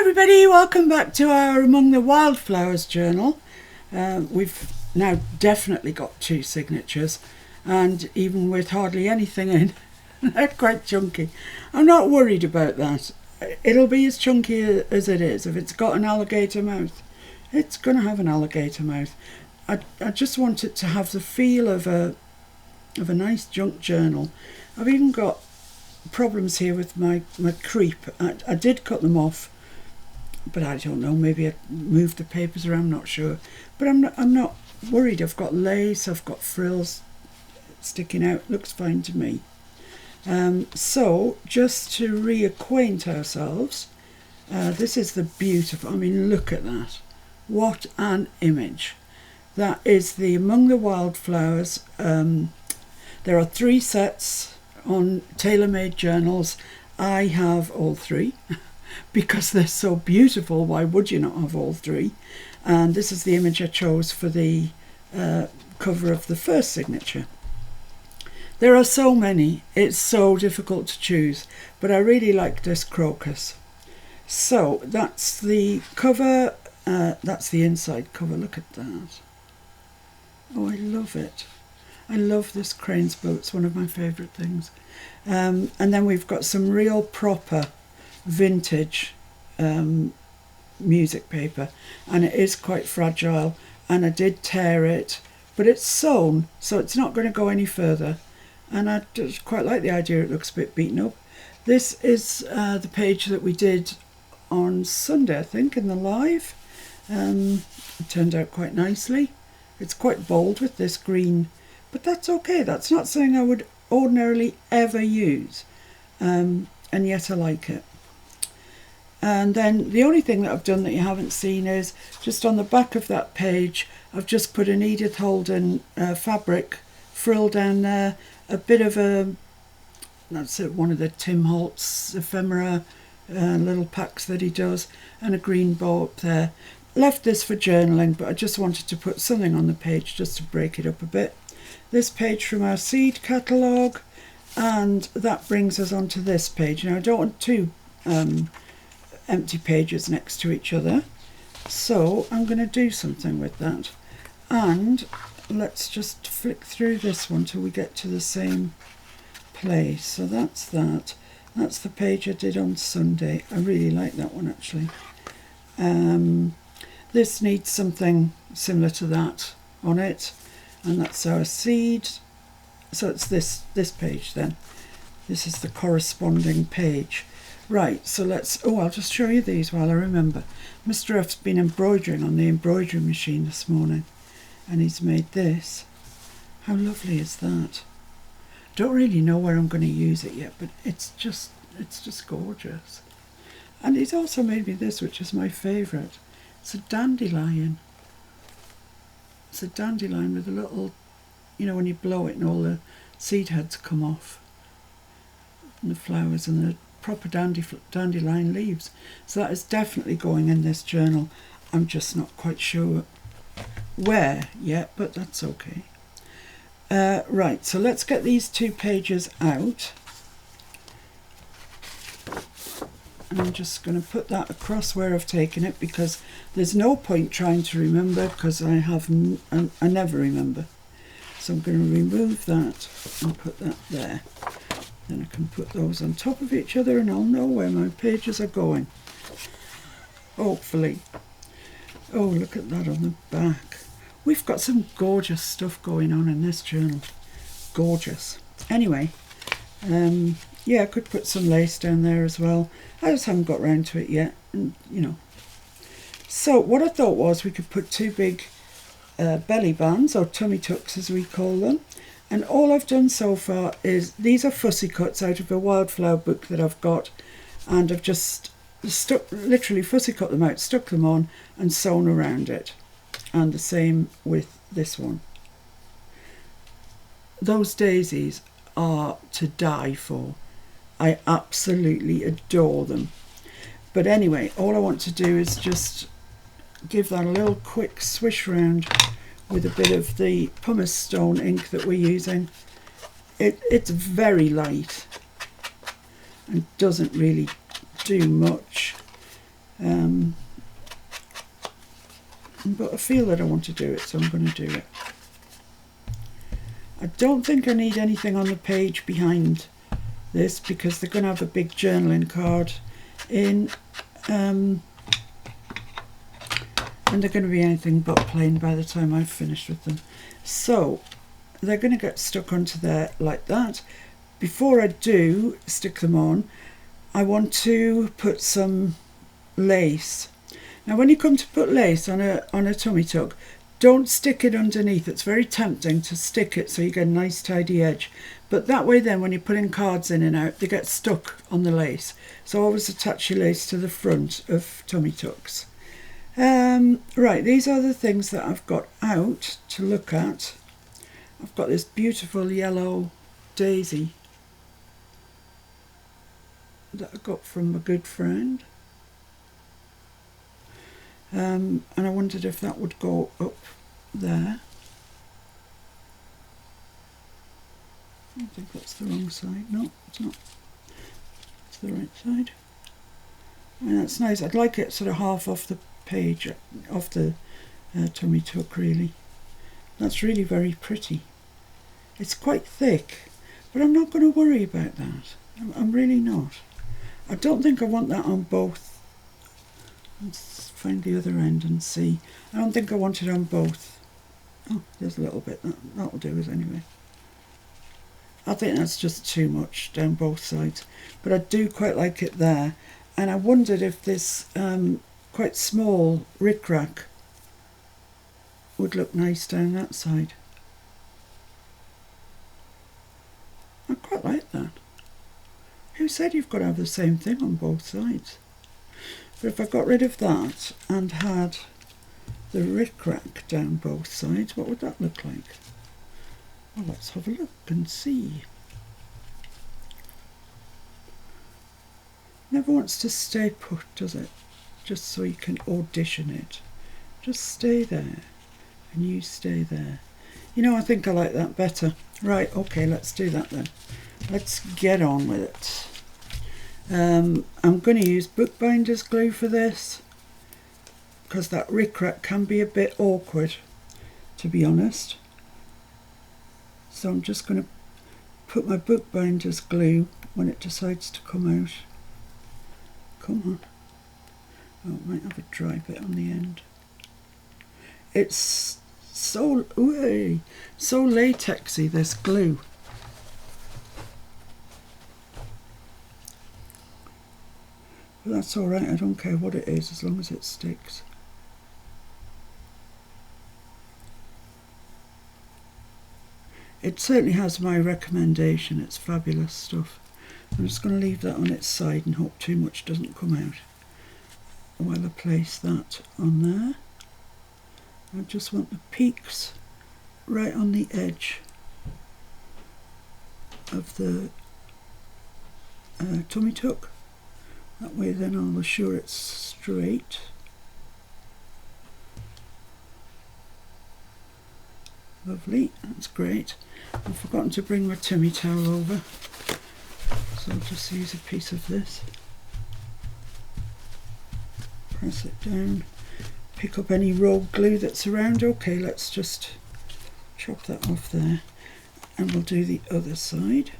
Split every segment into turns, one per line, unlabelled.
Everybody, welcome back to our Among the Wildflowers journal. We've now definitely got 2 signatures, and even with hardly anything in, they're quite chunky. I'm not worried about that. It'll be as chunky as it is. If it's got an alligator mouth, it's going to have an alligator mouth. I just want it to have the feel of a nice junk journal. I've even got problems here with my creep. I did cut them off, but I don't know, maybe I moved the papers around, I'm not sure. But I'm not worried. I've got lace, I've got frills sticking out, looks fine to me. So just to reacquaint ourselves, this is the beautiful, I mean, look at that. What an image. That is the Among the Wildflowers. There are 3 sets on tailor-made journals. I have all 3 because they're so beautiful. Why would you not have all 3? And this is the image I chose for the cover of the first signature. There are so many, it's so difficult to choose, but I really like this crocus. So that's the cover, that's the inside cover. Look at that. Oh, I love it. I love this crane's bow, it's one of my favourite things. And then we've got some real proper vintage music paper, and it is quite fragile, and I did tear it, but it's sewn, so it's not going to go any further, and I just quite like the idea. It looks a bit beaten up. This is the page that we did on Sunday, I think, in the live. It turned out quite nicely. It's quite bold with this green, but that's okay. That's not something I would ordinarily ever use, and yet I like it. And then the only thing that I've done that you haven't seen is just on the back of that page, I've just put an Edith Holden fabric frill down there, a bit of that's one of the Tim Holtz ephemera little packs that he does, and a green bow up there. Left this for journaling, but I just wanted to put something on the page just to break it up a bit. This page from our seed catalogue, and that brings us onto this page. Now I don't want 2 empty pages next to each other, so I'm going to do something with that. And let's just flick through this one till we get to the same place. So that's that. That's the page I did on Sunday. I really like that one, actually. This needs something similar to that on it, and that's our seed. So it's this page then. This is the corresponding page. Right, so I'll just show you these while I remember. Mr. F's been embroidering on the embroidery machine this morning, and he's made this. How lovely is that? Don't really know where I'm going to use it yet, but it's just gorgeous. And he's also made me this, which is my favourite. It's a dandelion. It's a dandelion with a little, you know, when you blow it and all the seed heads come off, and the flowers and the proper dandelion leaves. So that is definitely going in this journal. I'm just not quite sure where yet, but that's okay. Right, so let's get these 2 pages out. And I'm just going to put that across where I've taken it, because there's no point trying to remember, because I never remember. So I'm going to remove that and put that there. Then I can put those on top of each other and I'll know where my pages are going. Hopefully. Oh, look at that on the back. We've got some gorgeous stuff going on in this journal. Gorgeous. Anyway, yeah, I could put some lace down there as well. I just haven't got round to it yet, and you know. So what I thought was we could put 2 big belly bands, or tummy tucks as we call them. And all I've done so far is, these are fussy cuts out of a wildflower book that I've got, and I've just literally fussy cut them out, stuck them on and sewn around it. And the same with this one. Those daisies are to die for. I absolutely adore them. But anyway, all I want to do is just give that a little quick swish round with a bit of the pumice stone ink that we're using. It's very light and doesn't really do much. But I feel that I want to do it, so I'm going to do it. I don't think I need anything on the page behind this because they're going to have a big journaling card in, and they're going to be anything but plain by the time I've finished with them. So they're going to get stuck onto there like that. Before I do stick them on, I want to put some lace. Now when you come to put lace on a tummy tuck, don't stick it underneath. It's very tempting to stick it so you get a nice tidy edge. But that way then when you're putting cards in and out, they get stuck on the lace. So always attach your lace to the front of tummy tucks. Right, these are the things that I've got out to look at. I've got this beautiful yellow daisy that I got from a good friend. And I wondered if that would go up there. I think that's the wrong side. No, it's not. It's the right side. And that's nice. I'd like it sort of half off the page, off the tummy tuck really. That's really very pretty. It's quite thick, but I'm not going to worry about that. I'm really not. I don't think I want that on both. Let's find the other end and see. I don't think I want it on both. Oh, there's a little bit. That'll do us anyway. I think that's just too much down both sides. But I do quite like it there. And I wondered if this quite small rickrack would look nice down that side. I quite like that. Who said you've got to have the same thing on both sides? But if I got rid of that and had the rickrack down both sides, what would that look like? Well, let's have a look and see. Never wants to stay put, does it? Just so you can audition it. Just stay there and you stay there. You know, I think I like that better. Right, okay, let's do that then. Let's get on with it. I'm going to use bookbinder's glue for this because that rickrack can be a bit awkward, to be honest. So I'm just going to put my bookbinder's glue when it decides to come out. Come on. Oh, I might have a dry bit on the end. It's so latexy, this glue. But that's alright, I don't care what it is as long as it sticks. It certainly has my recommendation, it's fabulous stuff. I'm just going to leave that on its side and hope too much doesn't come out while I place that on there. I just want the peaks right on the edge of the tummy tuck. That way then I'll assure it's straight. Lovely, that's great. I've forgotten to bring my tummy towel over, so I'll just use a piece of this. Press it down, pick up any rogue glue that's around. Okay, let's just chop that off there and we'll do the other side.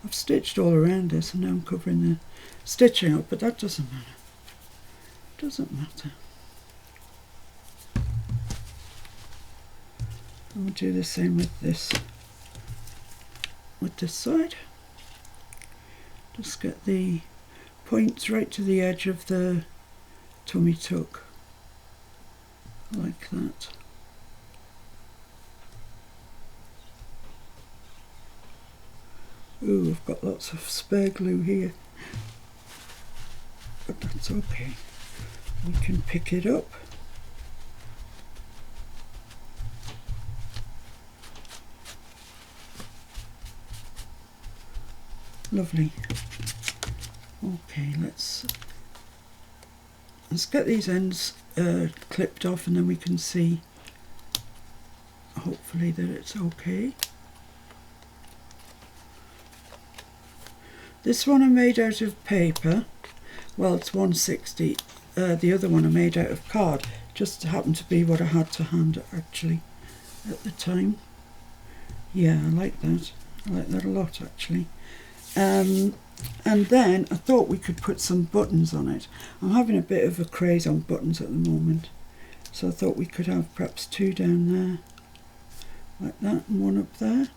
I've stitched all around this and now I'm covering the stitching up, but that doesn't matter. Doesn't matter. And we'll do the same with this side. Just get the points right to the edge of the tummy tuck, like that. Ooh, I've got lots of spare glue here, but that's okay. We can pick it up. Lovely. Okay, let's get these ends clipped off and then we can see hopefully that it's okay. This one I made out of paper. Well, it's 160. The other one I made out of card. Just happened to be what I had to hand actually at the time. Yeah, I like that. I like that a lot actually. And then I thought we could put some buttons on it. I'm having a bit of a craze on buttons at the moment. So I thought we could have perhaps 2 down there. Like that, and 1 up there.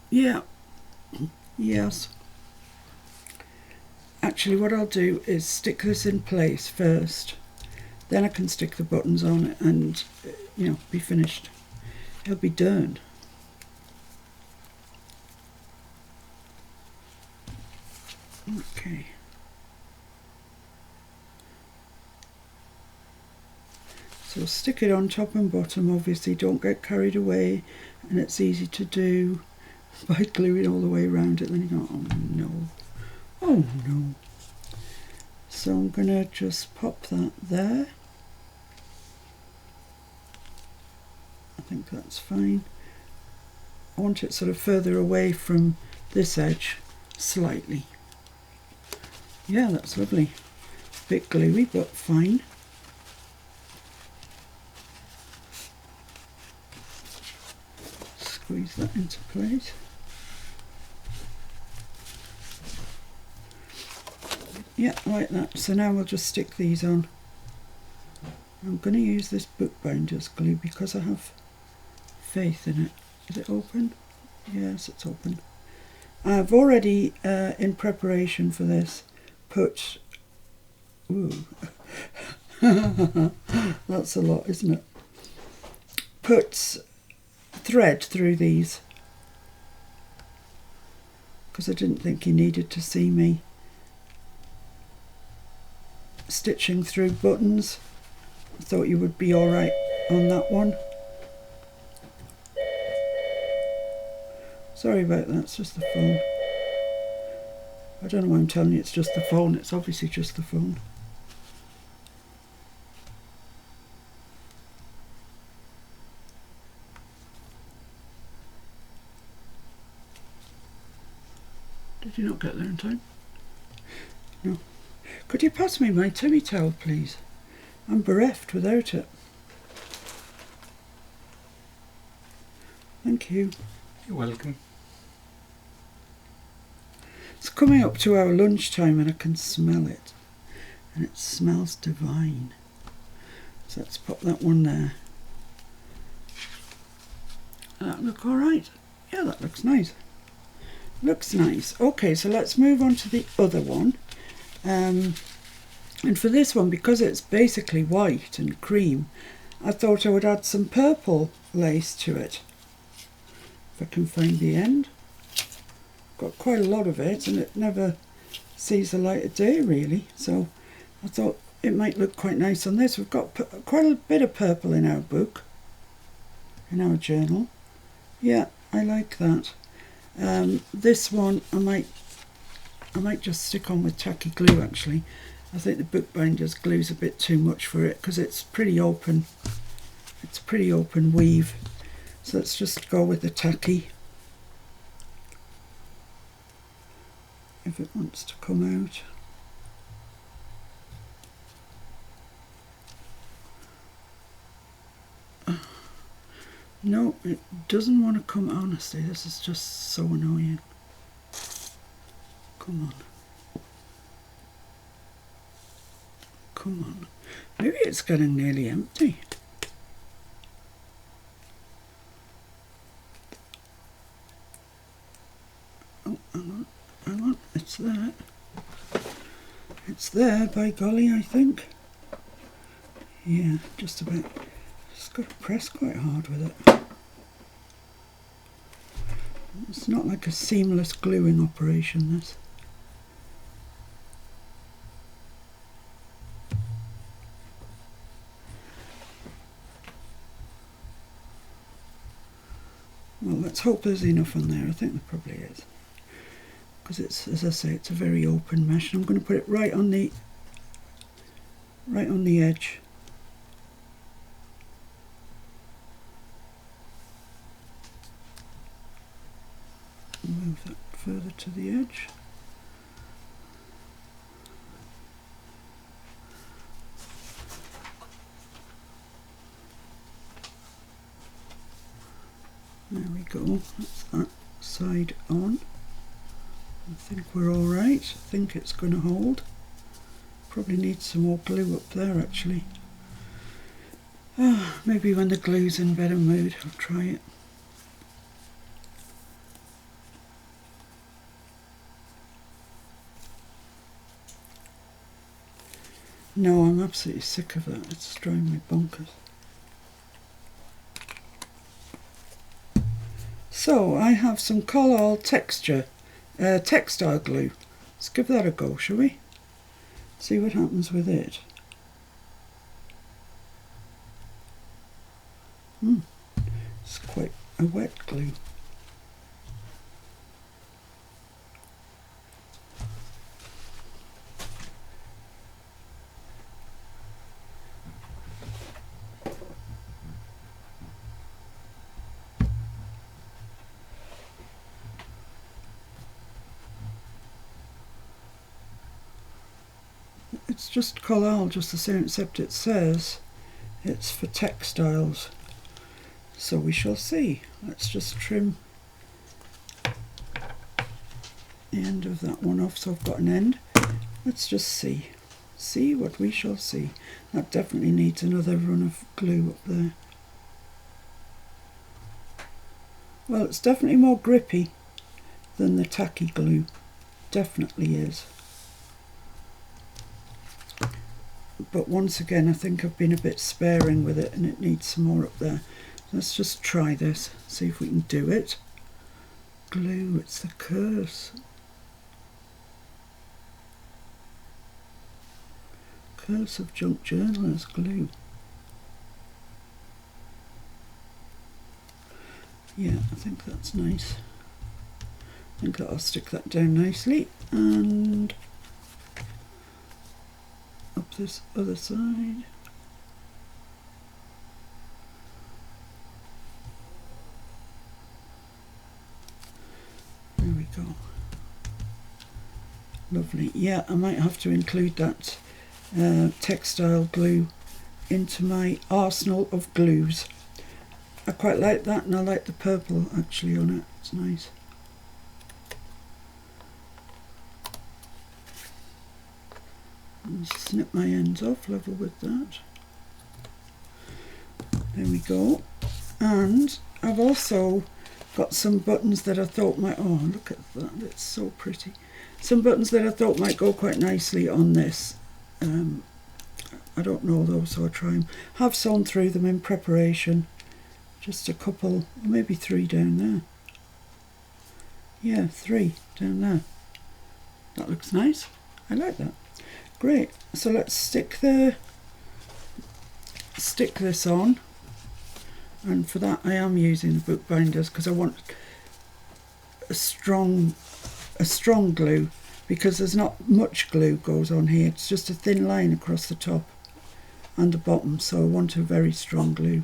Yeah. Yes. Actually, what I'll do is stick this in place first. Then I can stick the buttons on it and, you know, be finished. It'll be done. Okay. So stick it on top and bottom, obviously don't get carried away, and it's easy to do by gluing all the way around it. Then you go, oh no, oh no. So I'm gonna just pop that there. I think that's fine. I want it sort of further away from this edge slightly. Yeah, that's lovely. Bit gluey, but fine. Squeeze that into place. Yeah, like that. So now we'll just stick these on. I'm going to use this bookbinder's glue because I have faith in it. Is it open? Yes, it's open. I've already, in preparation for this, put... Ooh. That's a lot, isn't it? Put thread through these because I didn't think you needed to see me stitching through buttons. I thought you would be alright on that one. Sorry about that, it's just the phone. I don't know why I'm telling you it's just the phone, it's obviously just the phone. Did you not get there in time? No. Could you pass me my tummy towel, please? I'm bereft without it. Thank you.
You're welcome.
It's coming up to our lunchtime and I can smell it. And it smells divine. So let's pop that one there. That look alright? Yeah, that looks nice. Looks nice. Okay, so let's move on to the other one. And for this one, because it's basically white and cream, I thought I would add some purple lace to it. If I can find the end. Got quite a lot of it and it never sees the light of day really. So I thought it might look quite nice on this. We've got quite a bit of purple in our book, in our journal. Yeah, I like that. This one I might just stick on with tacky glue actually. I think the bookbinder's glue's a bit too much for it because it's pretty open. It's pretty open weave. So let's just go with the tacky. If it wants to come out. No, it doesn't want to come. Honestly, this is just so annoying. Come on. Come on. Maybe it's getting nearly empty. Oh, hang on. It's there. It's there, by golly, I think. Yeah, just about. Just got to press quite hard with it. It's not like a seamless gluing operation, this. Well, let's hope there's enough on there. I think there probably is. Because it's, as I say, it's a very open mesh. And I'm going to put it right on the edge. Move that further to the edge. There we go, that's that side on. I think we're all right. I think it's going to hold. Probably need some more glue up there actually. Maybe when the glue's in better mood I'll try it. No, I'm absolutely sick of that. It's driving me bonkers. So I have some Collall textile glue. Let's give that a go, shall we? See what happens with it. It's quite a wet glue. It's just Collall, just the same, except it says it's for textiles. So we shall see. Let's just trim the end of that one off so I've got an end. Let's just see. See what we shall see. That definitely needs another run of glue up there. Well, it's definitely more grippy than the tacky glue. Definitely is. But once again, I think I've been a bit sparing with it and it needs some more up there. Let's just try this, see if we can do it. Glue, it's the curse. Curse of junk journalers, glue. Yeah, I think that's nice. I think that'll stick that down nicely. And up this other side. There we go. Lovely. Yeah, I might have to include that textile glue into my arsenal of glues. I quite like that, and I like the purple actually on it. It's nice. And snip my ends off level with that. There we go. And I've also got some buttons that I thought might, oh look at that, it's so pretty. Some buttons that I thought might go quite nicely on this. I don't know though, so I'll try them. Have sewn through them in preparation. Just a couple, maybe 3 down there. Yeah, 3 down there. That looks nice. I like that. Great. So let's stick this on. And for that I am using the bookbinders because I want a strong glue, because there's not much glue goes on here. It's just a thin line across the top and the bottom, so I want a very strong glue.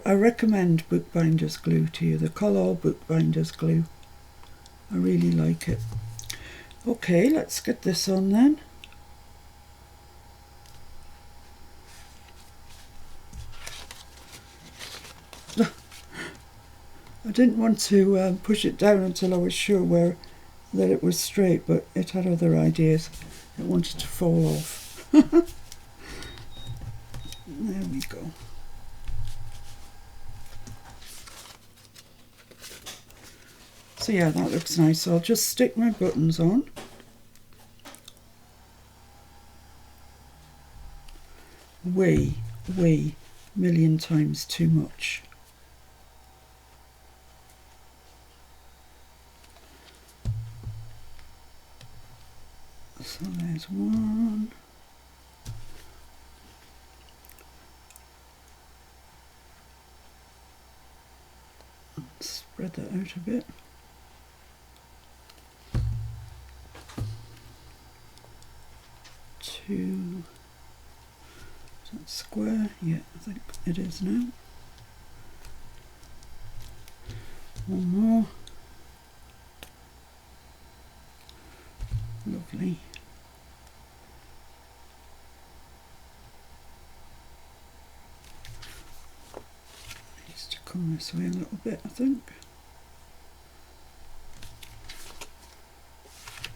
I recommend bookbinders glue to you, the Collall bookbinders glue. I really like it. Okay, let's get this on then. I didn't want to push it down until I was sure that it was straight, but it had other ideas. It wanted to fall off. There we go. So yeah, that looks nice. So I'll just stick my buttons on. Way million times too much. So there's one. Spread that out a bit. Two. That's square, yeah, I think it is now. One more. Lovely. Needs to come this way a little bit, I think.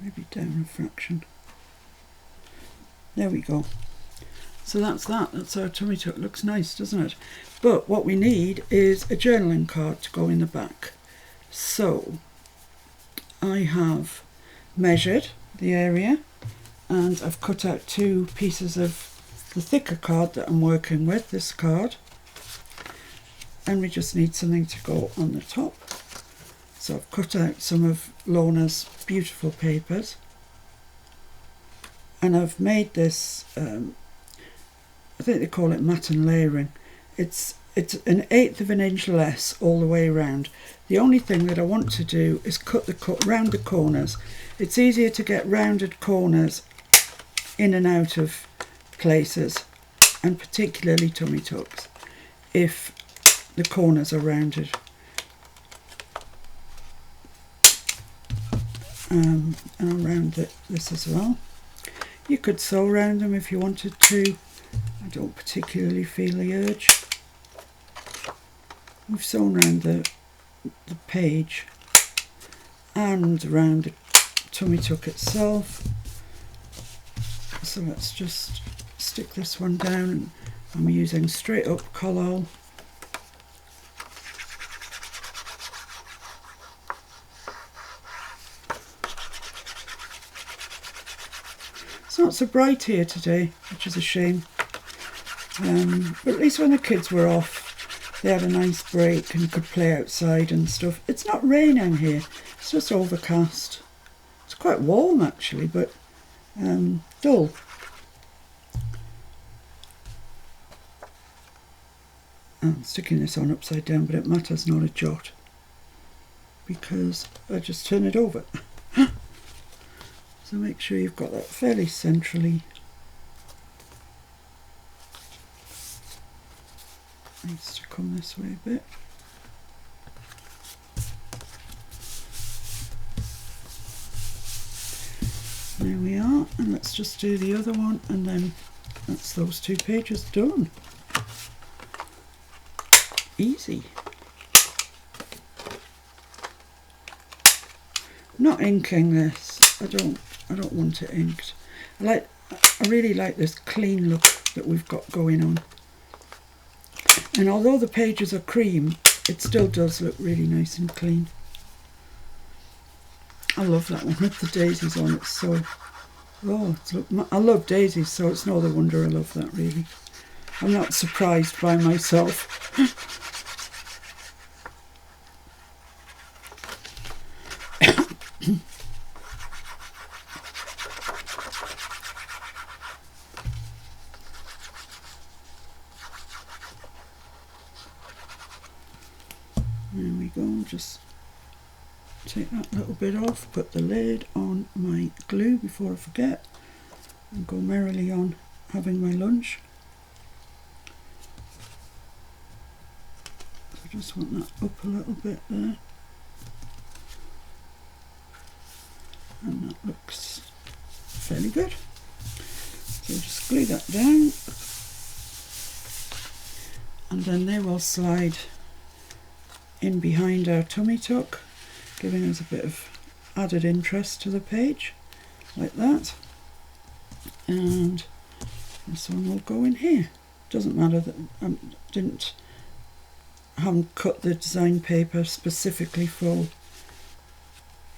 Maybe down a fraction. There we go. So that's that. That's our tummy tuck. Looks nice, doesn't it? But what we need is a journaling card to go in the back. So I have measured the area and I've cut out 2 pieces of the thicker card that I'm working with, this card. And we just need something to go on the top. So I've cut out some of Lorna's beautiful papers. And I've made this, I think they call it matten layering. It's an 1/8 of an inch less all the way around. The only thing that I want to do is cut round the corners. It's easier to get rounded corners in and out of places, and particularly tummy tucks, if the corners are rounded. And I'll round this as well. You could sew around them if you wanted to. I don't particularly feel the urge. We've sewn around the page and around the tummy tuck itself. So let's just stick this one down. I'm using straight up collall. It's not so bright here today, which is a shame. But at least when the kids were off, they had a nice break and could play outside and stuff. It's not raining here, it's just overcast. It's quite warm actually, but dull. I'm sticking this on upside down, but it matters not a jot because I just turn it over. So make sure you've got that fairly centrally. Needs to come this way a bit. There we are, and let's just do the other one, and then that's those 2 pages done. Easy. I'm not inking this. I don't want it inked. I really like this clean look that we've got going on. And although the pages are cream, it still does look really nice and clean. I love that one with the daisies on it. So, I love daisies, so it's no other wonder I love that really. I'm not surprised by myself. There we go, just take that little bit off, put the lid on my glue before I forget, and go merrily on having my lunch. I just want that up a little bit there. And that looks fairly good. So just glue that down. And then they will slide in behind our tummy tuck, giving us a bit of added interest to the page, like that. And this one will go in here. Doesn't matter that I haven't cut the design paper specifically for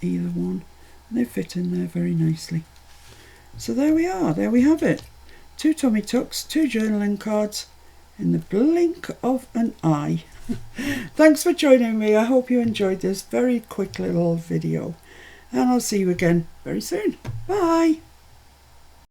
either one. They fit in there very nicely. So there we are, there we have it. 2 tummy tucks, 2 journaling cards in the blink of an eye. Thanks for joining me. I hope you enjoyed this very quick little video, and I'll see you again very soon. Bye.